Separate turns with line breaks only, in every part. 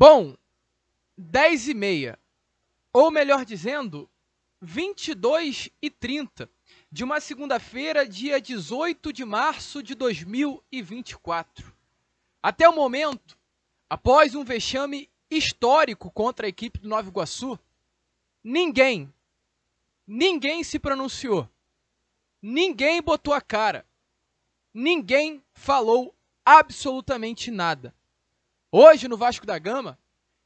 Bom, 10h30, ou melhor dizendo, 22h30, de uma segunda-feira, dia 18 de março de 2024. Até o momento, após um vexame histórico contra a equipe do Nova Iguaçu, ninguém se pronunciou, ninguém botou a cara, ninguém falou absolutamente nada. Hoje, no Vasco da Gama,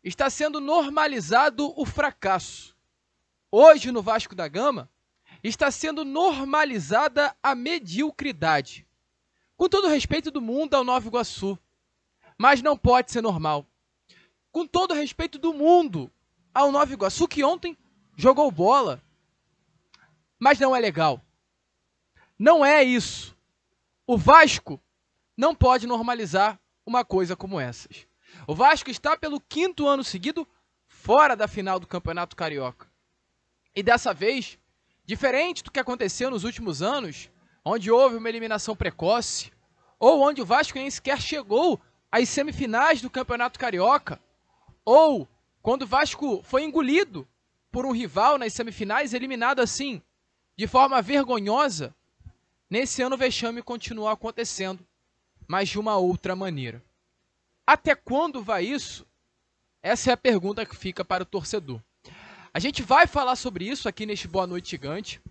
está sendo normalizado o fracasso. Hoje, no Vasco da Gama, está sendo normalizada a mediocridade. Com todo o respeito do mundo ao Nova Iguaçu, mas não pode ser normal. Com todo o respeito do mundo ao Nova Iguaçu, que ontem jogou bola, mas não é legal. Não é isso. O Vasco não pode normalizar uma coisa como essas. O Vasco está pelo 5º ano seguido fora da final do Campeonato Carioca. E dessa vez, diferente do que aconteceu nos últimos anos, onde houve uma eliminação precoce, ou onde o Vasco nem sequer chegou às semifinais do Campeonato Carioca, ou quando o Vasco foi engolido por um rival nas semifinais, eliminado assim, de forma vergonhosa, nesse ano o vexame continua acontecendo, mas de uma outra maneira. Até quando vai isso? Essa é a pergunta que fica para o torcedor. A gente vai falar sobre isso aqui neste Boa Noite Gigante.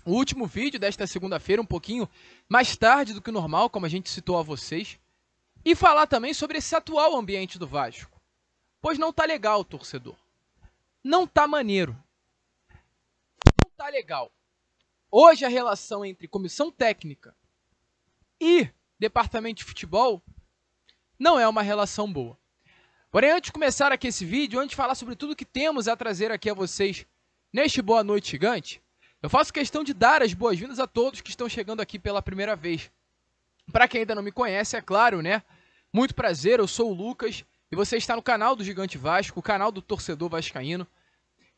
O último vídeo desta segunda-feira, um pouquinho mais tarde do que o normal, como a gente citou a vocês. E falar também sobre esse atual ambiente do Vasco. Pois não tá legal, torcedor. Não tá maneiro. Não tá legal. Hoje a relação entre comissão técnica e departamento de futebol não é uma relação boa. Porém, antes de começar aqui esse vídeo, antes de falar sobre tudo que temos a trazer aqui a vocês neste Boa Noite Gigante, eu faço questão de dar as boas-vindas a todos que estão chegando aqui pela primeira vez. Para quem ainda não me conhece, é claro, né? Muito prazer, eu sou o Lucas e você está no canal do Gigante Vasco, o canal do torcedor vascaíno.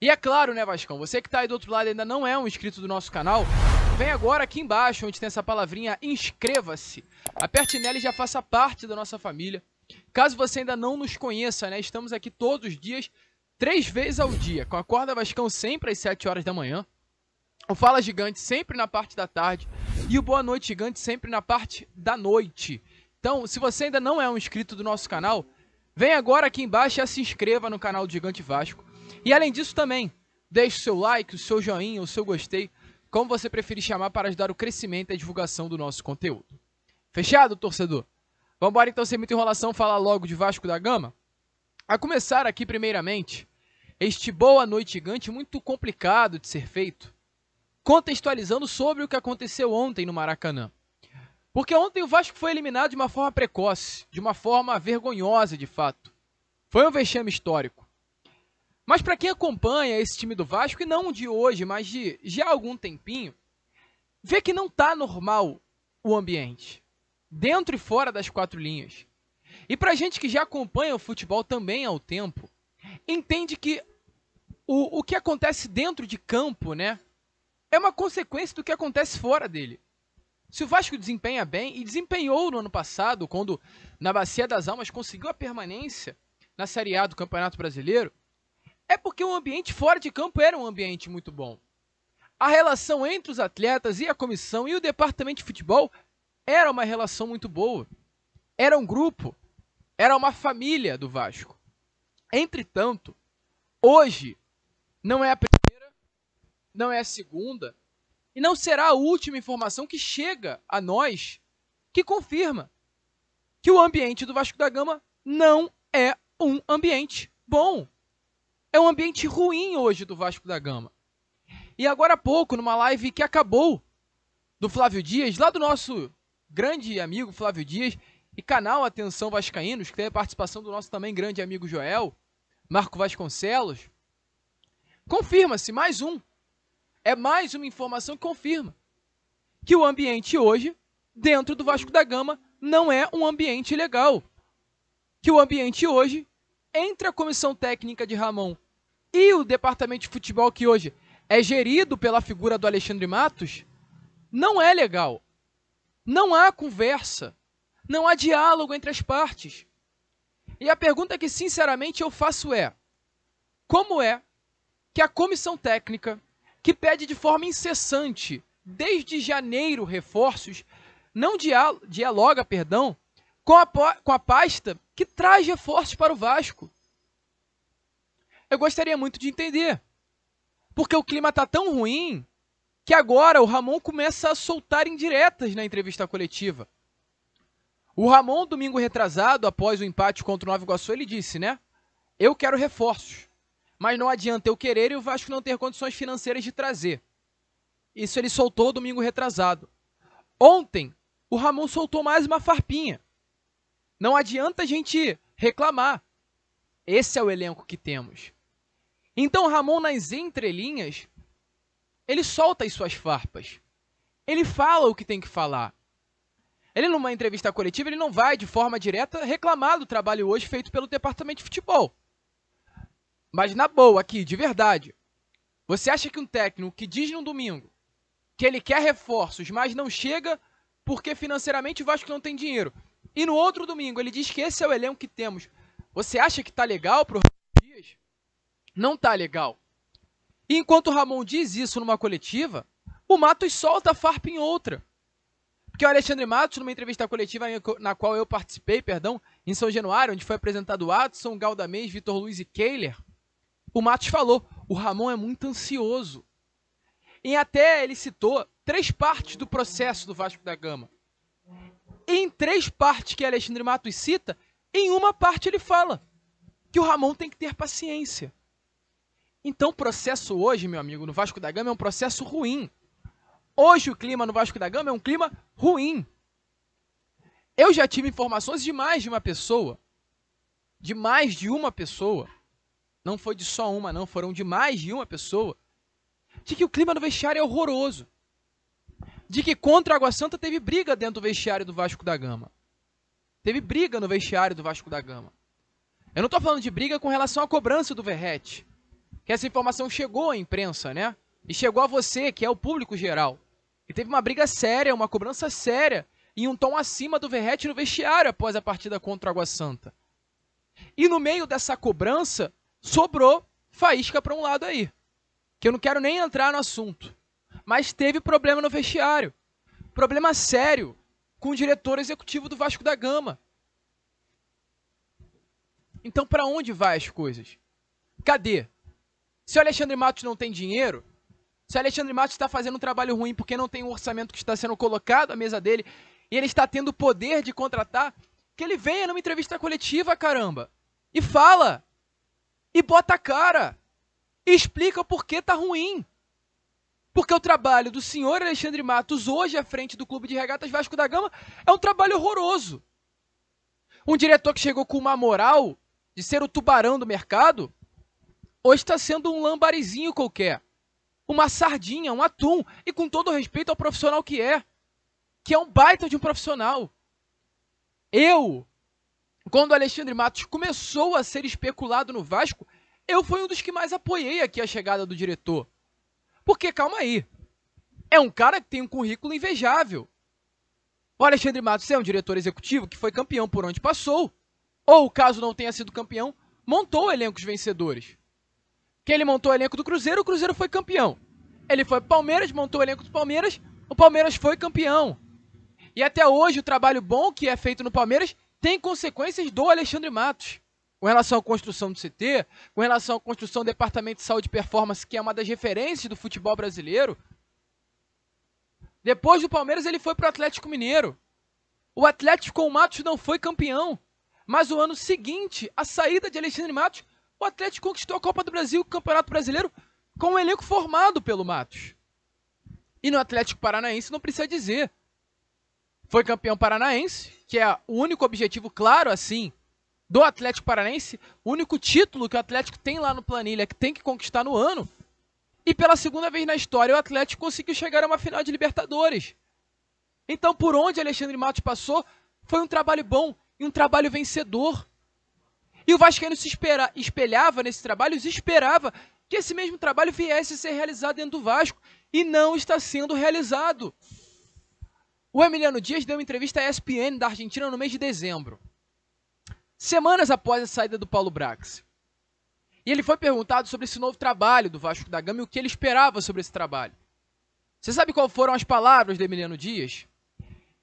E é claro, né, Vascão, você que está aí do outro lado e ainda não é um inscrito do nosso canal, vem agora aqui embaixo, onde tem essa palavrinha inscreva-se. Aperte nela e já faça parte da nossa família. Caso você ainda não nos conheça, né, estamos aqui todos os dias, 3 vezes ao dia, com a Acorda Vascão sempre às 7 horas da manhã, o Fala Gigante sempre na parte da tarde e o Boa Noite Gigante sempre na parte da noite. Então, se você ainda não é um inscrito do nosso canal, vem agora aqui embaixo e se inscreva no canal do Gigante Vasco. E além disso também, deixe o seu like, o seu joinha, o seu gostei, como você preferir chamar, para ajudar o crescimento e a divulgação do nosso conteúdo. Fechado, torcedor? Vamos embora então, sem muita enrolação, falar logo de Vasco da Gama? A começar aqui, primeiramente, este Boa Noite Gigante muito complicado de ser feito, contextualizando sobre o que aconteceu ontem no Maracanã. Porque ontem o Vasco foi eliminado de uma forma precoce, de uma forma vergonhosa de fato. Foi um vexame histórico. Mas para quem acompanha esse time do Vasco, e não de hoje, mas de já há algum tempinho, vê que não está normal o ambiente, dentro e fora das 4 linhas. E para gente que já acompanha o futebol também há um tempo, entende que o que acontece dentro de campo, né, é uma consequência do que acontece fora dele. Se o Vasco desempenha bem, e desempenhou no ano passado, quando na Bacia das Almas conseguiu a permanência na Série A do Campeonato Brasileiro, é porque o ambiente fora de campo era um ambiente muito bom. A relação entre os atletas e a comissão e o departamento de futebol era uma relação muito boa. Era um grupo, era uma família do Vasco. Entretanto, hoje não é a primeira, não é a segunda, e não será a última informação que chega a nós que confirma que o ambiente do Vasco da Gama não é um ambiente bom. É um ambiente ruim hoje do Vasco da Gama. E agora há pouco, numa live que acabou, do Flávio Dias, lá do nosso grande amigo Flávio Dias, e canal Atenção Vascaínos, que tem a participação do nosso também grande amigo Joel, Marco Vasconcelos, confirma-se mais um. É mais uma informação que confirma que o ambiente hoje, dentro do Vasco da Gama, não é um ambiente legal. Que o ambiente hoje, entre a comissão técnica de Ramon e o departamento de futebol, que hoje é gerido pela figura do Alexandre Matos, não é legal. Não há conversa, não há diálogo entre as partes. E a pergunta que sinceramente eu faço é: como é que a comissão técnica, que pede de forma incessante, desde janeiro, reforços, não dialoga, com a pasta que traz reforços para o Vasco? Eu gostaria muito de entender. Porque o clima está tão ruim que agora o Ramon começa a soltar indiretas na entrevista coletiva. O Ramon, domingo retrasado, após o empate contra o Nova Iguaçu, ele disse, né? Eu quero reforços, mas não adianta eu querer e o Vasco não ter condições financeiras de trazer. Isso ele soltou domingo retrasado. Ontem, o Ramon soltou mais uma farpinha. Não adianta a gente reclamar. Esse é o elenco que temos. Então, Ramon, nas entrelinhas, ele solta as suas farpas. Ele fala o que tem que falar. Ele, numa entrevista coletiva, ele não vai, de forma direta, reclamar do trabalho hoje feito pelo departamento de futebol. Mas, na boa, aqui, de verdade, você acha que um técnico que diz no domingo que ele quer reforços, mas não chega porque financeiramente o Vasco não tem dinheiro, e no outro domingo ele diz que esse é o elenco que temos, você acha que tá legal pro Dias? Não tá legal. E enquanto o Ramon diz isso numa coletiva, o Matos solta a farpa em outra. Porque o Alexandre Matos, numa entrevista coletiva na qual eu participei, em São Januário, onde foi apresentado o Adson, Galdamez, Vitor Luiz e Keiler, o Matos falou, o Ramon é muito ansioso. E até ele citou 3 partes do processo do Vasco da Gama. E em 3 partes que Alexandre Matos cita, em uma parte ele fala que o Ramon tem que ter paciência. Então o processo hoje, meu amigo, no Vasco da Gama é um processo ruim. Hoje o clima no Vasco da Gama é um clima ruim. Eu já tive informações de mais de uma pessoa. De mais de uma pessoa. Não foi de só uma, não. Foram de mais de uma pessoa. De que o clima no vestiário é horroroso. De que contra a Água Santa teve briga dentro do vestiário do Vasco da Gama. Teve briga no vestiário do Vasco da Gama. Eu não estou falando de briga com relação à cobrança do Verratti. Que essa informação chegou à imprensa, né? E chegou a você, que é o público geral. E teve uma briga séria, uma cobrança séria, em um tom acima do Verratti no vestiário após a partida contra o Água Santa. E no meio dessa cobrança, sobrou faísca para um lado aí. Que eu não quero nem entrar no assunto. Mas teve problema no vestiário. Problema sério com o diretor executivo do Vasco da Gama. Então, para onde vai as coisas? Cadê? Se o Alexandre Matos não tem dinheiro, se o Alexandre Matos está fazendo um trabalho ruim porque não tem um orçamento que está sendo colocado à mesa dele e ele está tendo o poder de contratar, que ele venha numa entrevista coletiva, caramba, e fala, e bota a cara, e explica o porquê tá ruim. Porque o trabalho do senhor Alexandre Matos hoje à frente do Clube de Regatas Vasco da Gama é um trabalho horroroso. Um diretor que chegou com uma moral de ser o tubarão do mercado, hoje está sendo um lambarizinho qualquer. Uma sardinha, um atum. E com todo respeito ao profissional que é um baita de um profissional. Quando o Alexandre Matos começou a ser especulado no Vasco, eu fui um dos que mais apoiei aqui a chegada do diretor. Porque, calma aí, é um cara que tem um currículo invejável. O Alexandre Matos é um diretor executivo que foi campeão por onde passou. Ou, caso não tenha sido campeão, montou elencos vencedores. Que ele montou o elenco do Cruzeiro, o Cruzeiro foi campeão. Ele foi pro Palmeiras, montou o elenco do Palmeiras, o Palmeiras foi campeão. E até hoje o trabalho bom que é feito no Palmeiras tem consequências do Alexandre Matos. Com relação à construção do CT, com relação à construção do Departamento de Saúde e Performance, que é uma das referências do futebol brasileiro. Depois do Palmeiras ele foi pro Atlético Mineiro. O Atlético com o Matos não foi campeão. Mas o ano seguinte, a saída de Alexandre Matos, o Atlético conquistou a Copa do Brasil, o Campeonato Brasileiro, com um elenco formado pelo Matos. E no Atlético Paranaense não precisa dizer. Foi campeão paranaense, que é o único objetivo claro, assim, do Atlético Paranaense, o único título que o Atlético tem lá no planilha, que tem que conquistar no ano. E pela segunda vez na história, o Atlético conseguiu chegar a uma final de Libertadores. Então, por onde Alexandre Matos passou, foi um trabalho bom e um trabalho vencedor. E o vascaíno se espelhava nesse trabalho, se esperava que esse mesmo trabalho viesse a ser realizado dentro do Vasco. E não está sendo realizado. O Emiliano Dias deu uma entrevista à ESPN da Argentina no mês de dezembro. semanas após a saída do Paulo Brax. E ele foi perguntado sobre esse novo trabalho do Vasco da Gama e o que ele esperava sobre esse trabalho. Você sabe quais foram as palavras de Emiliano Dias?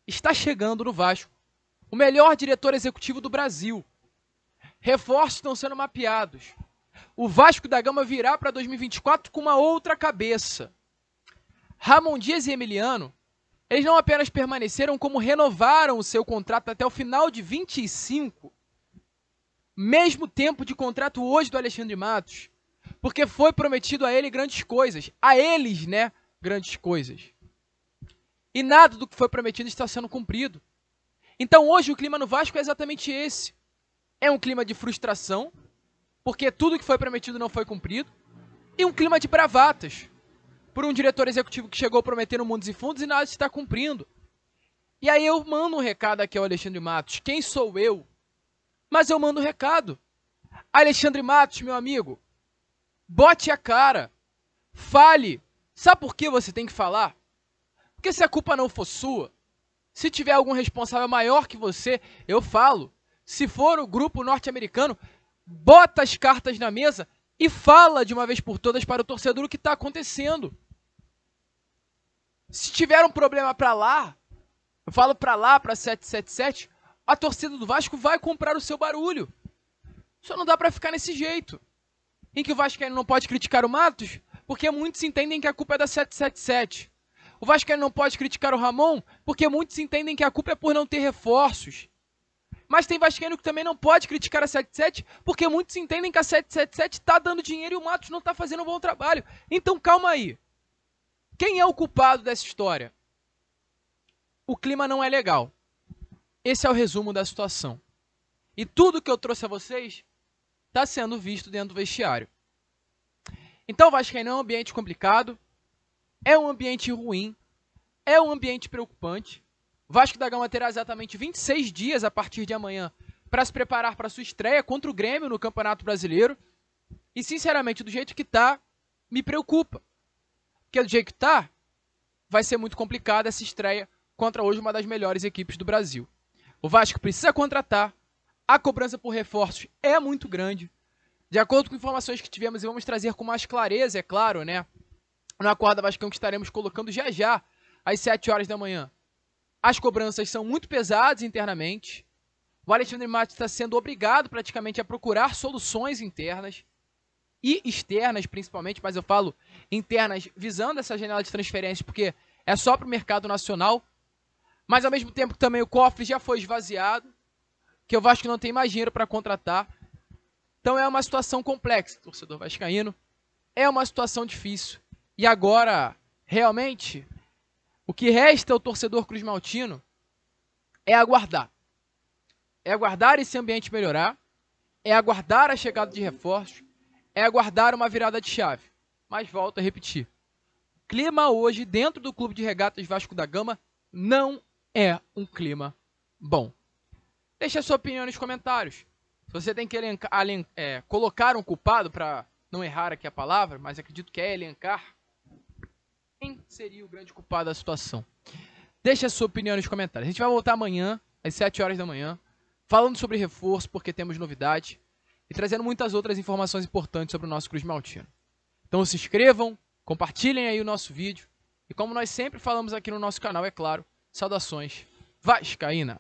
Está chegando no Vasco o melhor diretor executivo do Brasil. Reforços estão sendo mapeados. O Vasco da Gama virá para 2024 com uma outra cabeça. Ramon Dias e Emiliano, eles não apenas permaneceram, como renovaram o seu contrato até o final de 25, mesmo tempo de contrato hoje do Alexandre Matos, porque foi prometido a ele grandes coisas, a eles, né, grandes coisas. E nada do que foi prometido está sendo cumprido. Então hoje o clima no Vasco é exatamente esse. É um clima de frustração, porque tudo que foi prometido não foi cumprido, e um clima de bravatas, por um diretor executivo que chegou prometendo mundos e fundos e nada está cumprindo. E aí eu mando um recado aqui ao Alexandre Matos. Quem sou eu? Mas eu mando um recado. Alexandre Matos, meu amigo, bote a cara, fale. Sabe por que você tem que falar? Porque se a culpa não for sua, se tiver algum responsável maior que você, eu falo. Se for o grupo norte-americano, bota as cartas na mesa e fala de uma vez por todas para o torcedor o que está acontecendo. Se tiver um problema para lá, eu falo para lá, para 777, a torcida do Vasco vai comprar o seu barulho. Só não dá para ficar nesse jeito. Em que o Vascaíno não pode criticar o Matos, porque muitos entendem que a culpa é da 777. O Vascaíno não pode criticar o Ramon, porque muitos entendem que a culpa é por não ter reforços. Mas tem vascaíno que também não pode criticar a 77, porque muitos entendem que a 777 está dando dinheiro e o Matos não está fazendo um bom trabalho. Então calma aí. Quem é o culpado dessa história? O clima não é legal. Esse é o resumo da situação. E tudo que eu trouxe a vocês está sendo visto dentro do vestiário. Então o Vascaíno é um ambiente complicado, é um ambiente ruim, é um ambiente preocupante. O Vasco da Gama terá exatamente 26 dias a partir de amanhã para se preparar para sua estreia contra o Grêmio no Campeonato Brasileiro. E, sinceramente, do jeito que tá, me preocupa. Porque do jeito que tá, vai ser muito complicada essa estreia contra hoje uma das melhores equipes do Brasil. O Vasco precisa contratar, a cobrança por reforços é muito grande. De acordo com informações que tivemos, e vamos trazer com mais clareza, é claro, né? No Acorda Vascão que estaremos colocando já já, às 7 horas da manhã. As cobranças são muito pesadas internamente. O Alexandre Matos está sendo obrigado praticamente a procurar soluções internas e externas principalmente, mas eu falo internas visando essa janela de transferência porque é só para o mercado nacional. Mas ao mesmo tempo que também o cofre já foi esvaziado, que o Vasco não tem mais dinheiro para contratar. Então é uma situação complexa, torcedor vascaíno. É uma situação difícil. E agora, realmente, o que resta ao torcedor cruzmaltino é aguardar. É aguardar esse ambiente melhorar, é aguardar a chegada de reforços, é aguardar uma virada de chave. Mas volto a repetir. O clima hoje dentro do Clube de Regatas Vasco da Gama não é um clima bom. Deixe a sua opinião nos comentários. Se você tem que colocar um culpado, para não errar aqui a palavra, mas acredito que é elencar, quem seria o grande culpado da situação? Deixe a sua opinião nos comentários. A gente vai voltar amanhã, às 7 horas da manhã, falando sobre reforço, porque temos novidade, e trazendo muitas outras informações importantes sobre o nosso cruzmaltino. Então se inscrevam, compartilhem aí o nosso vídeo, e como nós sempre falamos aqui no nosso canal, é claro, saudações vascaínas.